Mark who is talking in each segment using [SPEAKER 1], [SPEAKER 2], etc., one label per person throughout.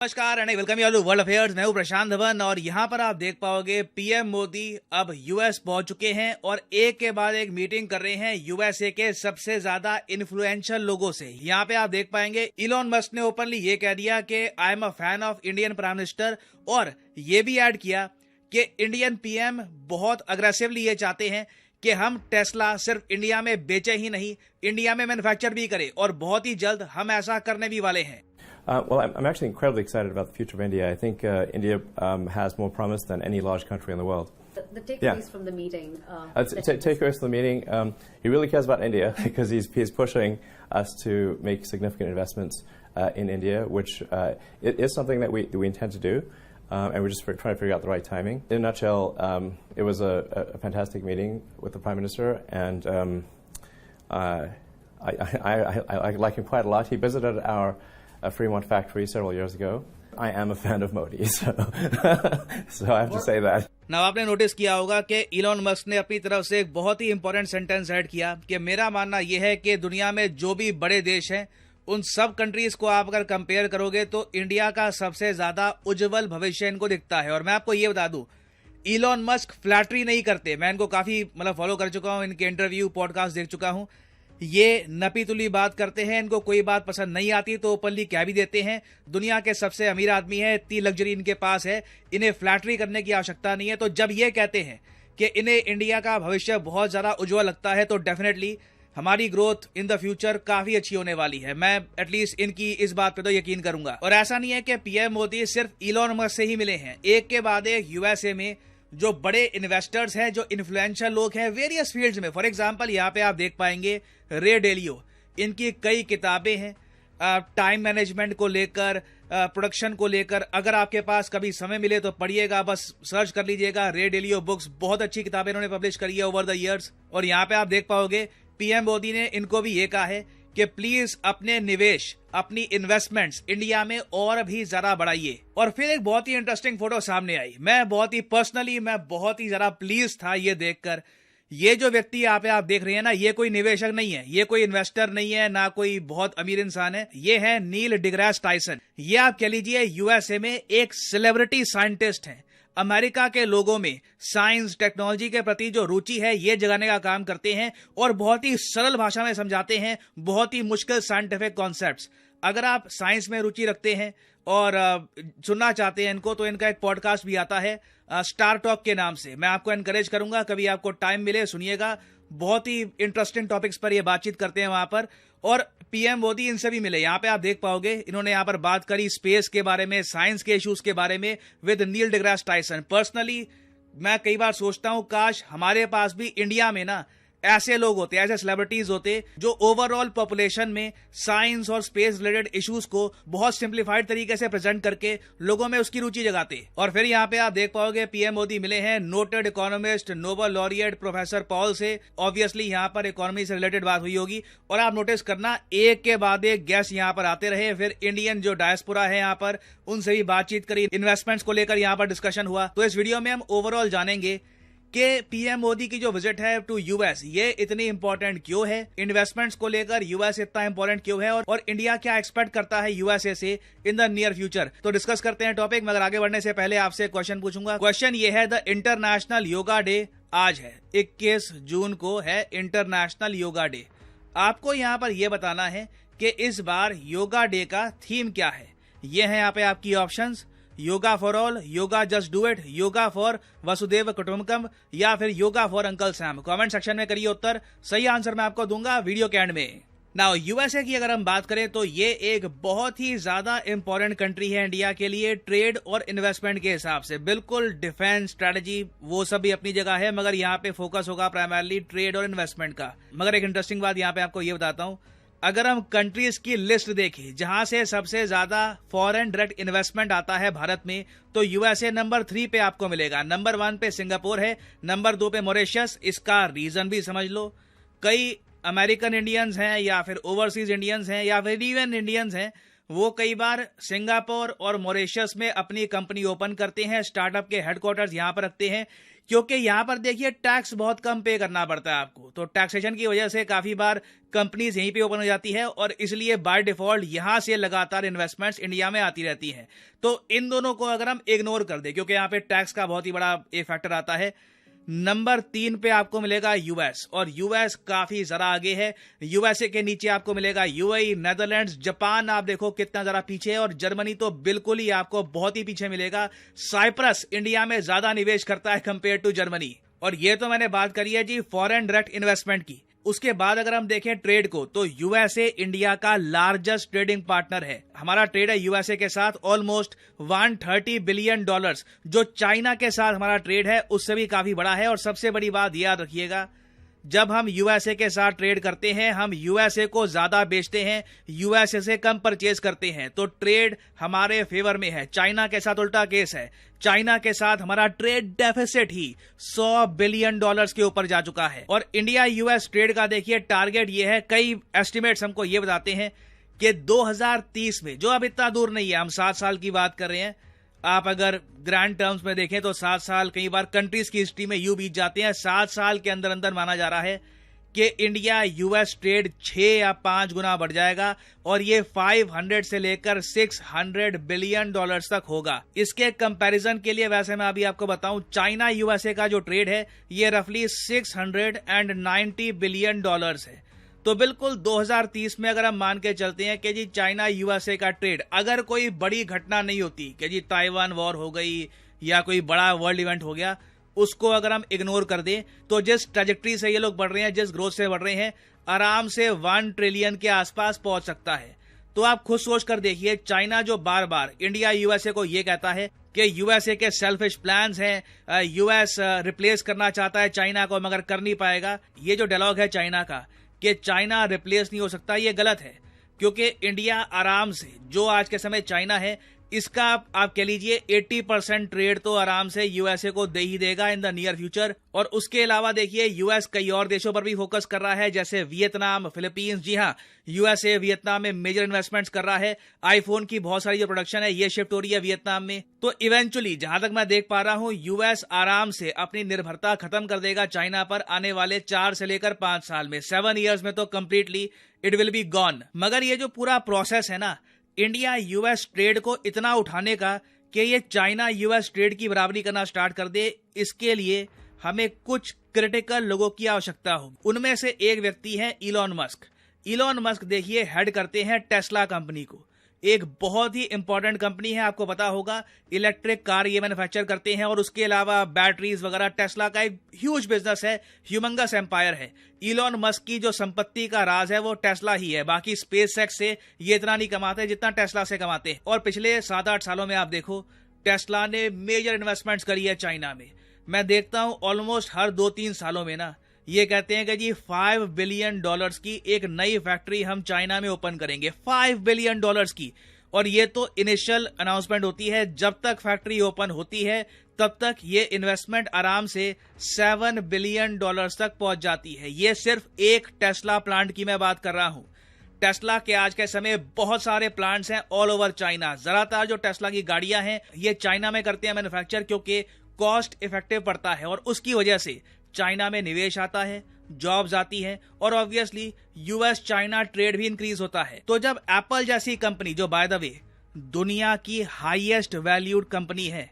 [SPEAKER 1] नमस्कार and welcome you to world affairs. मैं हूं प्रशांत धवन और यहां पर आप देख पाओगे पीएम मोदी अब यूएस पहुंच चुके हैं और एक के बाद एक मीटिंग कर रहे हैं यूएसए के सबसे ज्यादा इन्फ्लुएंशियल लोगों से। यहां पे आप देख पाएंगे इलॉन मस्क ने ओपनली ये कह दिया कि I am a fan of Indian prime minister और ये भी ऐड किया कि इंडियन पीएम बहुत अग्रेसिवली ये चाहते हैं कि हम टेस्ला सिर्फ इंडिया में बेचे ही नहीं, इंडिया में मैन्युफैक्चर भी करें और बहुत ही जल्द हम ऐसा करने भी वाले हैं।
[SPEAKER 2] Well, I'm actually incredibly excited about the future of India. I think India has more promise than any large country in the world.
[SPEAKER 3] The takeaways from the meeting.
[SPEAKER 2] Takeaways from the meeting. He really cares about India because he's pushing us to make significant investments in India, which it is something that we intend to do, and we're just trying to figure out the right timing. In a nutshell, it was a fantastic meeting with the Prime Minister, and I like him quite a lot. He visited our Fremont factory several years ago. I am a fan of Modi, so I have to say that.
[SPEAKER 1] now आपने notice किया होगा कि Elon Musk ने अपनी तरफ से एक बहुत ही इंपॉर्टेंट सेंटेंस ऐड किया कि मेरा मानना यह है कि दुनिया में जो भी बड़े देश हैं उन सब कंट्रीज को आप अगर कंपेयर करोगे तो इंडिया का सबसे ज्यादा उज्जवल भविष्य इनको दिखता है। और मैं आपको ये बता दूं, इलॉन मस्क फ्लैटरी नहीं करते। मैं इनको काफी फॉलो कर चुका हूं, इनके इंटरव्यू पॉडकास्ट देख चुका हूं। ये नपी तुली बात करते हैं, इनको कोई बात पसंद नहीं आती तो ओपनली कह भी देते हैं। दुनिया के सबसे अमीर आदमी है, इतनी लग्जरी इनके पास है, इन्हें फ्लैटरी करने की आवश्यकता नहीं है। तो जब ये कहते हैं कि इन्हें इंडिया का भविष्य बहुत ज्यादा उज्जवल लगता है तो डेफिनेटली हमारी ग्रोथ इन द फ्यूचर काफी अच्छी होने वाली है। मैं एटलीस्ट इनकी इस बात पे तो यकीन करूंगा। और ऐसा नहीं है कि पीएम मोदी सिर्फ इलॉन मस्क से ही मिले हैं, एक के बाद एक यूएसए में जो बड़े इन्वेस्टर्स हैं, जो इन्फ्लुएंशियल लोग हैं वेरियस फील्ड्स में। फॉर एग्जांपल यहाँ पे आप देख पाएंगे रे डेलियो, इनकी कई किताबें हैं टाइम मैनेजमेंट को लेकर, प्रोडक्शन को लेकर। अगर आपके पास कभी समय मिले तो पढ़िएगा, बस सर्च कर लीजिएगा रे डेलियो बुक्स। बहुत अच्छी किताबें इन्होंने पब्लिश करी है ओवर द ईयर्स। और यहाँ पे आप देख पाओगे पीएम मोदी ने इनको भी ये कहा है कि प्लीज अपने निवेश, अपनी इन्वेस्टमेंट्स इंडिया में और भी ज्यादा बढ़ाइए। और फिर एक बहुत ही इंटरेस्टिंग फोटो सामने आई। मैं बहुत ही ज्यादा प्लीज था ये देखकर। ये जो व्यक्ति यहाँ पे आप देख रहे हैं ना, ये कोई निवेशक नहीं है, ये कोई इन्वेस्टर नहीं है, ना कोई बहुत अमीर इंसान है। ये है नील डिग्रास टाइसन। ये आप कह लीजिए यूएसए में एक सेलिब्रिटी साइंटिस्ट है। अमेरिका के लोगों में साइंस टेक्नोलॉजी के प्रति जो रुचि है ये जगाने का काम करते हैं और बहुत ही सरल भाषा में समझाते हैं बहुत ही मुश्किल साइंटिफिक कॉन्सेप्ट्स। अगर आप साइंस में रुचि रखते हैं और सुनना चाहते हैं इनको, तो इनका एक पॉडकास्ट भी आता है स्टार टॉक के नाम से। मैं आपको एनकरेज करूंगा, कभी आपको टाइम मिले सुनिएगा। बहुत ही इंटरेस्टिंग टॉपिक्स पर ये बातचीत करते हैं वहां पर। और पीएम मोदी इनसे भी मिले। यहाँ पे आप देख पाओगे इन्होंने यहाँ पर बात करी स्पेस के बारे में, साइंस के इश्यूज के बारे में with Neil deGrasse Tyson. Personally मैं कई बार सोचता हूं काश हमारे पास भी इंडिया में ना ऐसे लोग होते, ऐसे सेलिब्रिटीज होते जो ओवरऑल पॉपुलेशन में साइंस और स्पेस रिलेटेड इश्यूज को बहुत सिंप्लीफाइड तरीके से प्रेजेंट करके लोगों में उसकी रुचि जगाते। और फिर यहाँ पे आप देख पाओगे पीएम मोदी मिले हैं noted economist, Nobel laureate professor Paul से। ऑब्वियसली यहाँ पर इकोनॉमी से रिलेटेड बात हुई होगी। और आप नोटिस करना एक के बाद एक गेस्ट यहाँ पर आते रहे। फिर इंडियन जो डायस्पोरा है यहाँ पर, उनसे भी बातचीत करी, इन्वेस्टमेंट्स को लेकर यहाँ पर डिस्कशन हुआ। तो इस वीडियो में हम ओवरऑल जानेंगे कि पीएम मोदी की जो विजिट है टू यूएस ये इतनी इंपॉर्टेंट क्यों है, इन्वेस्टमेंट्स को लेकर यूएस इतना इंपॉर्टेंट क्यों है, और इंडिया क्या एक्सपेक्ट करता है यूएसए से इन द नियर फ्यूचर। तो डिस्कस करते हैं टॉपिक। मगर आगे बढ़ने से पहले आपसे एक क्वेश्चन पूछूंगा। क्वेश्चन ये है, द इंटरनेशनल योगा डे आज है 21 जून को है इंटरनेशनल योगा डे। आपको यहाँ पर यह बताना है कि इस बार योगा डे का थीम क्या है। ये है यहाँ पे आपकी options, yoga for all, yoga just do it, yoga for वसुदेव कुटुंबकम, या फिर yoga for uncle Sam. Comment section में करिए उत्तर, सही आंसर मैं आपको दूंगा वीडियो के एंड में। नाउ यूएसए की अगर हम बात करें तो ये एक बहुत ही ज्यादा इंपॉर्टेंट कंट्री है इंडिया के लिए ट्रेड और इन्वेस्टमेंट के हिसाब से। बिल्कुल डिफेंस स्ट्रेटजी वो सब भी अपनी जगह है, मगर यहाँ पे फोकस होगा प्राइमरली ट्रेड और इन्वेस्टमेंट का। मगर एक इंटरेस्टिंग बात यहाँ पे आपको ये बताता हूँ, अगर हम कंट्रीज की लिस्ट देखें जहां से सबसे ज्यादा फॉरेन डायरेक्ट इन्वेस्टमेंट आता है भारत में, तो यूएसए नंबर 3 पे आपको मिलेगा। नंबर 1 पे सिंगापुर है, नंबर 2 पे मॉरिशस। इसका रीजन भी समझ लो, कई अमेरिकन इंडियंस हैं या फिर ओवरसीज इंडियंस हैं या फिर इवन इंडियंस हैं, वो कई बार सिंगापुर और मॉरिशस में अपनी कंपनी ओपन करते हैं, स्टार्टअप के हेडक्वार्टर्स यहां पर रखते हैं, क्योंकि यहां पर देखिए टैक्स बहुत कम पे करना पड़ता है आपको। तो टैक्सेशन की वजह से काफी बार कंपनीज यहीं पे ओपन हो जाती है और इसलिए बाय डिफॉल्ट यहां से लगातार इन्वेस्टमेंट्स इंडिया में आती रहती हैं। तो इन दोनों को अगर हम इग्नोर कर दें, क्योंकि यहाँ पे टैक्स का बहुत ही बड़ा एक फैक्टर आता है। नंबर 3 पे आपको मिलेगा यूएस, और यूएस काफी जरा आगे है। यूएसए के नीचे आपको मिलेगा यूएई, नेदरलैंड्स, जापान आप देखो कितना जरा पीछे है, और जर्मनी तो बिल्कुल ही आपको बहुत ही पीछे मिलेगा। साइप्रस इंडिया में ज्यादा निवेश करता है कंपेयर टू जर्मनी। और ये तो मैंने बात करी है जी फॉरेन डायरेक्ट इन्वेस्टमेंट की। उसके बाद अगर हम देखें ट्रेड को, तो यूएसए इंडिया का लार्जेस्ट ट्रेडिंग पार्टनर है। हमारा ट्रेड है यूएसए के साथ ऑलमोस्ट $130 बिलियन, जो चाइना के साथ हमारा ट्रेड है उससे भी काफी बड़ा है। और सबसे बड़ी बात याद रखिएगा, जब हम यूएसए के साथ ट्रेड करते हैं, हम यूएसए को ज्यादा बेचते हैं, यूएसए से कम परचेज करते हैं, तो ट्रेड हमारे फेवर में है। चाइना के साथ उल्टा केस है, चाइना के साथ हमारा ट्रेड डेफिसिट ही $100 बिलियन के ऊपर जा चुका है। और इंडिया यूएस ट्रेड का देखिए टारगेट ये है, कई एस्टिमेट्स हमको ये बताते हैं कि 2030 में, जो अब इतना दूर नहीं है, हम 7 साल की बात कर रहे हैं, आप अगर ग्रैंड टर्म्स में देखें तो 7 साल कई बार कंट्रीज की हिस्ट्री में यूं बीत जाते हैं। 7 साल के अंदर अंदर माना जा रहा है कि इंडिया यूएस ट्रेड 6 या 5 गुना बढ़ जाएगा और ये 500 से लेकर $600 बिलियन तक होगा। इसके कंपैरिजन के लिए वैसे मैं अभी आपको बताऊं, चाइना यूएसए का जो ट्रेड है ये रफली $690 बिलियन है। तो बिल्कुल 2030 में अगर हम मान के चलते हैं कि जी चाइना यूएसए का ट्रेड, अगर कोई बड़ी घटना नहीं होती कि जी ताइवान वॉर हो गई या कोई बड़ा वर्ल्ड इवेंट हो गया, उसको अगर हम इग्नोर कर दें, तो जिस ट्रैजेक्टरी से ये लोग बढ़ रहे हैं, जिस ग्रोथ से बढ़ रहे हैं, आराम से 1 ट्रिलियन के आसपास पहुंच सकता है। तो आप खुद सोच कर देखिए, चाइना जो बार बार इंडिया यूएसए को ये कहता है कि यूएसए के सेल्फिश प्लान्स हैं, यूएस रिप्लेस करना चाहता है चाइना को मगर कर नहीं पाएगा, ये जो डायलॉग है चाइना का कि चाइना रिप्लेस नहीं हो सकता, ये गलत है। क्योंकि इंडिया आराम से, जो आज के समय चाइना है, इसका आप कह लीजिए 80% ट्रेड तो आराम से यूएसए को दे ही देगा इन द नियर फ्यूचर। और उसके अलावा देखिए यूएस कई और देशों पर भी फोकस कर रहा है, जैसे वियतनाम, फिलीपींस। जी हाँ, यूएसए वियतनाम में मेजर इन्वेस्टमेंट्स कर रहा है। आईफोन की बहुत सारी जो प्रोडक्शन है ये शिफ्ट हो रही है वियतनाम में। तो इवेंचुअली जहां तक मैं देख पा रहा हूं, यूएस आराम से अपनी निर्भरता खत्म कर देगा चाइना पर आने वाले 4 से लेकर 5 साल में। 7 ईयर्स में तो completely it will be gone. मगर ये जो पूरा प्रोसेस है ना, इंडिया यूएस ट्रेड को इतना उठाने का कि ये चाइना यूएस ट्रेड की बराबरी करना स्टार्ट कर दे, इसके लिए हमें कुछ क्रिटिकल लोगों की आवश्यकता होगी। उनमें से एक व्यक्ति है इलॉन मस्क। इलॉन मस्क देखिए हेड करते हैं टेस्ला कंपनी को, एक बहुत ही इंपॉर्टेंट कंपनी है, आपको पता होगा। इलेक्ट्रिक कार ये मैन्युफैक्चर करते हैं और उसके अलावा बैटरीज वगैरह। टेस्ला का एक ह्यूज बिजनेस है, ह्यूमंगस एम्पायर है। इलॉन मस्क की जो संपत्ति का राज है वो टेस्ला ही है। बाकी स्पेसएक्स से ये इतना नहीं कमाते जितना टेस्ला से कमाते हैं। और पिछले 7-8 सालों में आप देखो, टेस्ला ने मेजर इन्वेस्टमेंट्स करी है चाइना में। मैं देखता हूं ऑलमोस्ट हर 2-3 सालों में ना, ये कहते हैं कि जी $5 बिलियन की एक नई फैक्ट्री हम चाइना में ओपन करेंगे, $5 बिलियन की। और ये तो इनिशियल अनाउंसमेंट होती है, जब तक फैक्ट्री ओपन होती है तब तक ये इन्वेस्टमेंट आराम से $7 बिलियन तक पहुंच जाती है। ये सिर्फ एक टेस्ला प्लांट की मैं बात कर रहा हूं। टेस्ला के आज के समय बहुत सारे प्लांट्स हैं ऑल ओवर चाइना। ज्यादातर जो टेस्ला की गाड़ियां हैं ये चाइना में करते हैं मैन्युफैक्चर, क्योंकि कॉस्ट इफेक्टिव पड़ता है और उसकी वजह से चाइना में निवेश आता है, जॉब्स आती हैं और ऑब्वियसली यूएस चाइना ट्रेड भी इंक्रीज होता है। तो जब एप्पल जैसी कंपनी, जो बाय द वे दुनिया की हाईएस्ट वैल्यूड कंपनी है,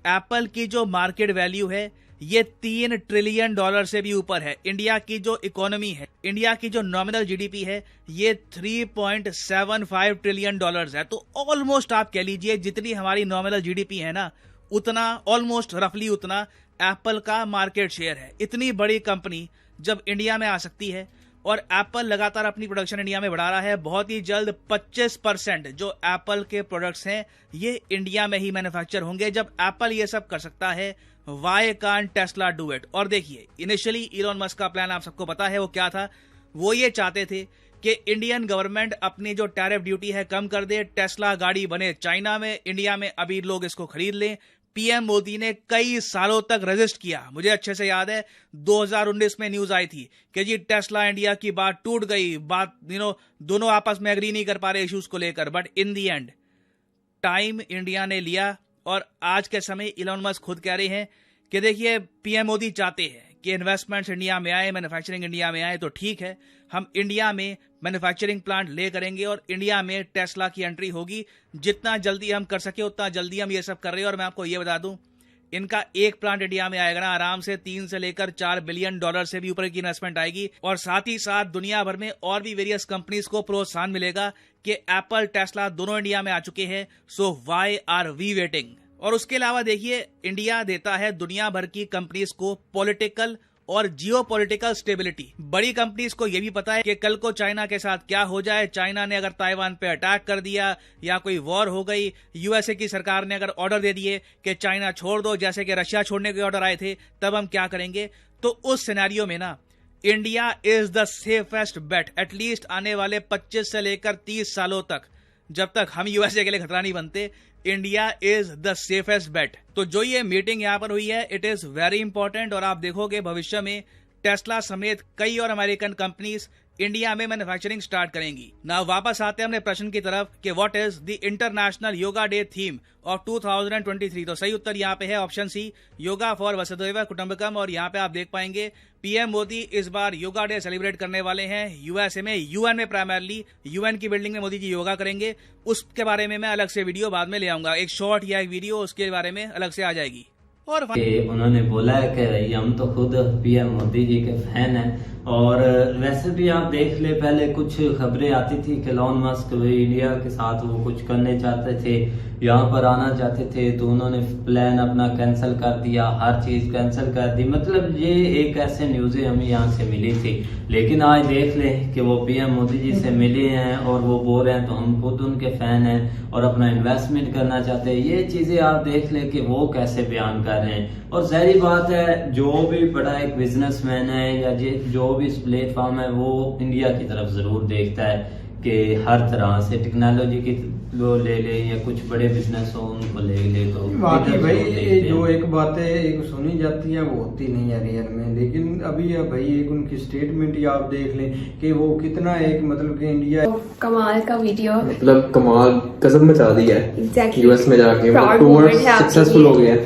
[SPEAKER 1] एप्पल की जो मार्केट वैल्यू है ये $3 ट्रिलियन से भी ऊपर है। इंडिया की जो इकोनॉमी है, इंडिया की जो नॉमिनल जीडीपी है ये $3.75 ट्रिलियन है। तो ऑलमोस्ट आप कह लीजिए जितनी हमारी नॉमिनल जीडीपी है ना, उतना ऑलमोस्ट रफली उतना एप्पल का मार्केट शेयर है। इतनी बड़ी कंपनी जब इंडिया में आ सकती है, और एप्पल लगातार अपनी प्रोडक्शन इंडिया में बढ़ा रहा है। बहुत ही जल्द 25% जो एप्पल के प्रोडक्ट्स हैं ये इंडिया में ही मैन्युफैक्चर होंगे। जब एप्पल ये सब कर सकता है, why can't Tesla do it. और देखिए इनिशियली इलॉन मस्क का प्लान आप सबको पता है वो क्या था। वो ये चाहते थे कि इंडियन गवर्नमेंट अपनी जो टैरिफ ड्यूटी है कम कर दे, टेस्ला गाड़ी बने चाइना में, इंडिया में अभी लोग इसको खरीद लें, पीएम मोदी ने कई सालों तक रेजिस्ट किया। मुझे अच्छे से याद है 2019 में न्यूज आई थी कि जी टेस्ला इंडिया की बात टूट गई, बात दोनों आपस में एग्री नहीं कर पा रहे इश्यूज को लेकर, but in the and time India ने लिया और आज के समय इलॉन मस्क खुद कह रहे हैं कि देखिए पीएम मोदी चाहते हैं कि इन्वेस्टमेंट्स इंडिया में आए, मैन्युफैक्चरिंग इंडिया में आए, तो ठीक है, हम इंडिया में मैन्युफैक्चरिंग प्लांट ले करेंगे और इंडिया में टेस्ला की एंट्री होगी। जितना जल्दी हम कर सके उतना जल्दी हम ये सब कर रहे हैं। और मैं आपको ये बता दूं, इनका एक प्लांट इंडिया में आएगा ना, आराम से 3 से लेकर 4 बिलियन डॉलर से भी ऊपर की इन्वेस्टमेंट आएगी। और साथ ही साथ दुनिया भर में और भी वेरियस कंपनीज को प्रोत्साहन मिलेगा कि एप्पल, टेस्ला दोनों इंडिया में आ चुके हैं, so why are we waiting. और उसके अलावा देखिए, इंडिया देता है दुनिया भर की कंपनीज को पॉलिटिकल और जियोपॉलिटिकल स्टेबिलिटी। बड़ी कंपनीज को यह भी पता है कि कल को चाइना के साथ क्या हो जाए। चाइना ने अगर ताइवान पे अटैक कर दिया या कोई वॉर हो गई, यूएसए की सरकार ने अगर ऑर्डर दे दिए कि चाइना छोड़ दो, जैसे कि रशिया छोड़ने के ऑर्डर आए थे, तब हम क्या करेंगे। तो उस सिनेरियो में ना, India is the safest bet, at least आने वाले 25 से लेकर 30 सालों तक, जब तक हम यूएसए के लिए खतरा नहीं बनते, इंडिया इज द सेफेस्ट बेट। तो जो ये मीटिंग यहां पर हुई है, इट इज वेरी इंपॉर्टेंट। और आप देखोगे भविष्य में टेस्ला समेत कई और अमेरिकन कंपनीज इंडिया में मैन्युफैक्चरिंग स्टार्ट करेंगी ना। वापस आते हैं अपने प्रश्न की तरफ कि what is the international yoga day theme of 2023। तो सही उत्तर यहाँ पे है ऑप्शन सी, योगा फॉर वसुधैव कुटुंबकम। और यहाँ पे आप देख पाएंगे पीएम मोदी इस बार योगा डे सेलिब्रेट करने वाले हैं यूएसए में, यूएन में, प्राइमरली यूएन की बिल्डिंग में मोदी जी योगा करेंगे। उसके बारे में मैं अलग से वीडियो बाद में ले आऊंगा, एक शॉर्ट या एक वीडियो उसके बारे में अलग से आ जाएगी। और
[SPEAKER 4] उन्होंने बोला है कि भाई हम तो खुद पीएम मोदी जी के फैन हैं। और वैसे भी आप देख ले, पहले कुछ खबरें आती थी कि इलॉन मस्क इंडिया के साथ वो कुछ करने चाहते थे, यहाँ पर आना चाहते थे, तो उन्होंने प्लान अपना कैंसिल कर दिया, हर चीज कैंसिल कर दी। मतलब ये एक ऐसे न्यूज़ें हमें यहाँ से मिली थी। लेकिन आज देख ले कि वो पीएम मोदी जी से मिले हैं और वो बोल रहे हैं तो हम खुद उनके फैन हैं और अपना इन्वेस्टमेंट करना चाहते हैं। ये चीजें आप देख ले कि वो कैसे बयान कर रहे हैं। और जाहिर बात है, जो भी बड़ा एक बिजनेसमैन है या जो भी प्लेटफॉर्म है, वो इंडिया की तरफ जरूर देखता है कि हर तरह से टेक्नोलॉजी की वो ले ले या कुछ बड़े बिजनेस हो उनको ले तो
[SPEAKER 5] बाकी भाई जो एक बातें एक सुनी जाती है वो होती नहीं है रियल में। लेकिन अभी भाई एक उनकी स्टेटमेंट ही आप देख लें कि वो कितना एक मतलब कि इंडिया
[SPEAKER 3] कमाल का वीडियो,
[SPEAKER 6] मतलब कमाल कसम मचा दिया है।
[SPEAKER 3] Exactly.
[SPEAKER 6] यूएस में जाके टूर सक्सेसफुल हो गया।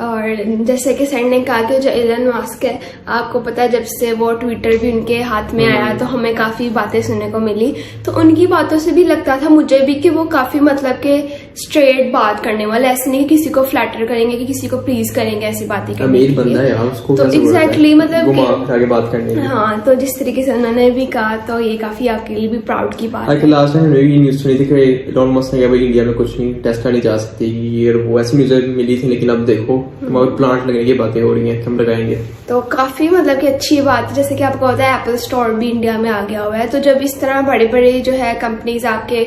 [SPEAKER 3] और जैसे कि सर ने कहा कि जो एलन मस्क है, आपको पता है जब से वो ट्विटर भी उनके हाथ में आया तो हमें काफी बातें सुनने को मिली। तो उनकी बातों से भी लगता था मुझे भी कि वो काफी मतलब के स्ट्रेट बात करने वाले, ऐसे नहीं कि किसी को फ्लैटर करेंगे कि किसी को प्लीज करेंगे, ऐसी बातें
[SPEAKER 6] अमीर बंदा है यार, उसको
[SPEAKER 3] तो एग्जैक्टली मतलब
[SPEAKER 6] आगे बात करने की।
[SPEAKER 3] हाँ, तो जिस तरीके से उन्होंने भी कहा तो ये काफी आपके लिए भी प्राउड की बात है।
[SPEAKER 6] लास्ट टाइम ये न्यूज सुनी थी कि इलॉन मस्क ने कहा भाई इंडिया में कुछ नहीं, टेस्ला नहीं जा सकती, ये वो ऐसी न्यूज मिली थी। लेकिन अब देखो प्लांट लगने की बातें हो रही हैं कि हम लगाएंगे, तो
[SPEAKER 3] काफी मतलब कि अच्छी बात है। जैसे कि आपको पता है एप्पल स्टोर भी इंडिया में आ गया हुआ है। तो जब इस तरह बड़े बड़े जो है कंपनीज आपके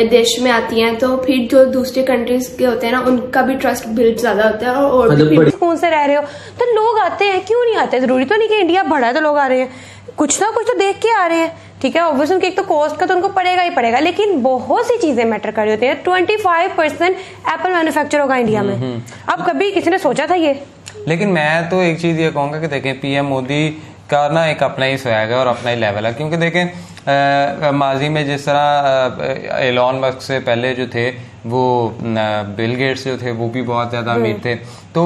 [SPEAKER 3] देश में आती हैं तो फिर जो दूसरी कंट्रीज के होते हैं ना, उनका भी ट्रस्ट बिल्ड ज्यादा होता है। और
[SPEAKER 7] कौन से रह रहे हो तो लोग आते हैं, क्यों नहीं आते? जरूरी तो नहीं कि इंडिया बड़ा है तो लोग आ रहे हैं, कुछ ना कुछ तो देख के आ रहे हैं। ठीक है, ऑब्वियसली उनके एक तो कॉस्ट का तो उनको पड़ेगा ही पड़ेगा, लेकिन बहुत सी चीजें मैटर कर रही होती है। 25% एप्पल मैन्युफैक्चर होगा इंडिया में। अब कभी किसी ने सोचा था ये?
[SPEAKER 8] लेकिन मैं तो एक चीज ये कहूंगा कि देखें, पीएम मोदी का ना एक अपना ही स्वैग है और अपना ही लेवल है। क्योंकि देखें माजी में जिस तरह एलॉन मस्क से पहले जो थे वो बिल गेट्स जो थे वो भी बहुत ज्यादा अमीर थे। तो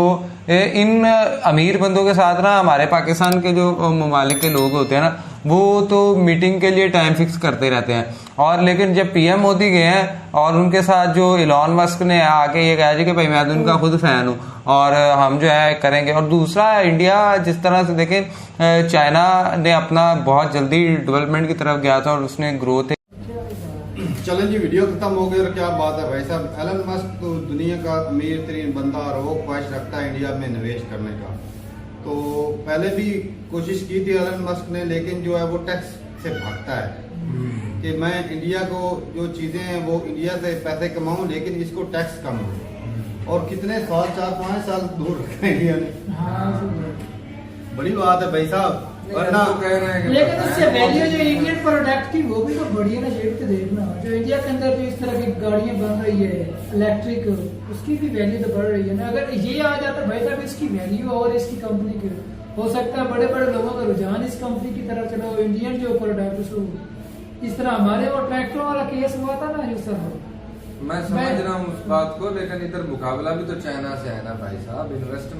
[SPEAKER 8] इन अमीर बंदों के साथ ना हमारे पाकिस्तान के जो ममालिक के लोग होते हैं ना, वो तो मीटिंग के लिए टाइम फिक्स करते रहते हैं। और लेकिन जब पीएम मोदी गए हैं और उनके साथ जो इलॉन मस्क ने आके ये कहा जी कि भाई मैं तो उनका खुद फैन हूँ और हम जो है करेंगे। और दूसरा, इंडिया जिस तरह से देखें, चाइना ने अपना बहुत जल्दी डेवलपमेंट की तरफ गया था और उसने ग्रोथ।
[SPEAKER 9] चलें जी, वीडियो खत्म हो गई और क्या बात है भाई साहब। एलन मस्क तो दुनिया का अमीर तरीन बंदा और वो ख्वाहिश रखता है इंडिया में निवेश करने का। तो पहले भी कोशिश की थी एलन मस्क ने, लेकिन जो है वो टैक्स से भागता है कि मैं इंडिया को जो चीजें हैं वो इंडिया से पैसे कमाऊं लेकिन इसको टैक्स कम हो। और कितने साल, 4-5 साल दूर रखा है इंडिया ने। बड़ी बात है भाई साहब। वरना
[SPEAKER 10] कह रहे हैं लेकिन उससे वैल्यू जो इंडियन प्रोडक्ट की वो भी तो बढ़िया ना शेप के देखना। जो इंडिया के अंदर जो इस तरह की गाड़ियां बन रही है इलेक्ट्रिक, उसकी भी वैल्यू तो बढ़ रही है ना। अगर ये आ जाता भाई साहब इसकी वैल्यू और इसकी कंपनी की, हो सकता है बड़े बड़े लोगों का रुझान इस कंपनी की तरफ चलो, इंडियन जो प्रोडक्ट उसको इस तरह। हमारे वो ट्रैक्टरों वाला केस हुआ था ना इस तरह,
[SPEAKER 11] मैं समझ रहा हूँ उस बात को, लेकिन इधर मुकाबला भी तो चाइना से है ना भाई साहब। इन्वेस्टमेंट